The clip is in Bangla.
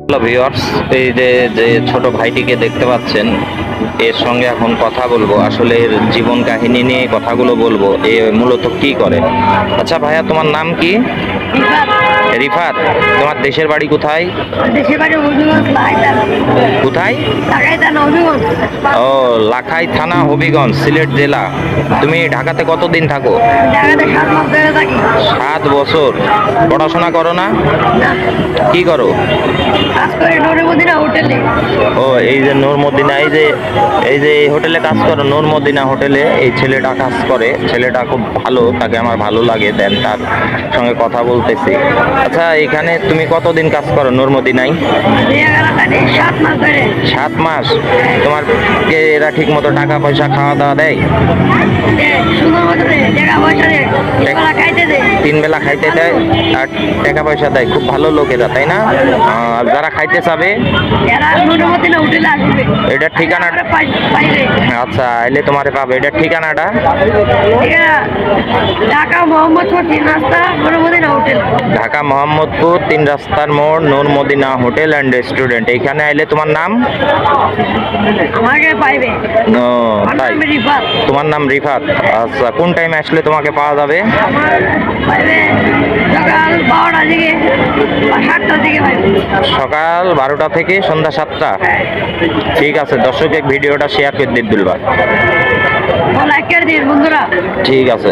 হ্যালো ভিউয়ার্স, এই যে যে ছোট ভাইটিকে দেখতে পাচ্ছেন, এর সঙ্গে এখন কথা বলবো। আসলে এর জীবন কাহিনী নিয়ে কথাগুলো বলবো। এ মূলত কি করে। আচ্ছা ভাইয়া, তোমার নাম কি? রিফাত। রিফাত। তোমার দেশের বাড়ি কোথায়? দেশের বাড়ি হবিগঞ্জ, লাখাই কোথায়? থানা হবিগঞ্জ। ও, লাখাই থানা, হবিগঞ্জ, সিলেট জেলা। তুমি ঢাকাতে কতদিন থাকো? ঢাকাতে 7 মাস ধরে থাকি। 7 বছর। পড়াশোনা করো না? না, কি করো? কাজ করে নূরে মদিনা হোটেলে। ও, এই যে নূর মদিনা, এই যে এই হোটেলে কাজ করো, নূর মদিনা হোটেলে এই ছেলেটা কাজ করে। ছেলেটা খুব ভালো, তাকে আমার ভালো লাগে, দেন তার সঙ্গে কথা বলতেছি। আচ্ছা, এখানে তুমি কতদিন কাজ করো নূর মদিনায়? 7 মাস ধরে। 7 মাস। তোমার কে এরা ঠিক মতো টাকা পয়সা খাওয়া দাওয়া দেয়? সুন্দর মতো টাকা পয়সা দেয়, খাইতে দেয়। 3 বেলা খাইতে দেয় আর টাকা পয়সা দেয়। খুব ভালো লোক এরা, তাই না? আর যারা খাইতে চাবে এরা নূরে মদিনা হোটেলে আসবে। এটার ঠিকানা? পাইলে আচ্ছা, আইলে তোমারে পাবে। এটার ঠিকানাটা? ঢাকা মোহাম্মদপুর 3 রাস্তা নূরে মদিনা হোটেল। ঢাকা মোহাম্মদপুর 3 রাস্তার মোড়, নূর মদিনা হোটেল অ্যান্ড রেস্টুরেন্ট। এইখানে আইলে তোমার নাম? আমাকে পাইবে। ও, আমার তাই? নাম রিফাত। তোমার নাম রিফাত। আচ্ছা, কোন টাইমে আসলে তোমাকে পাওয়া যাবে? আমার পাইবে সকাল 12টা থেকে বা 7টার দিকে পাইবে। সকাল 12টা থেকে সন্ধ্যা 7টা। ঠিক আছে, দর্শক ভিডিওটা শেয়ার করে দিন দুলবার। লাইক করে দিন বন্ধুরা। ঠিক আছে।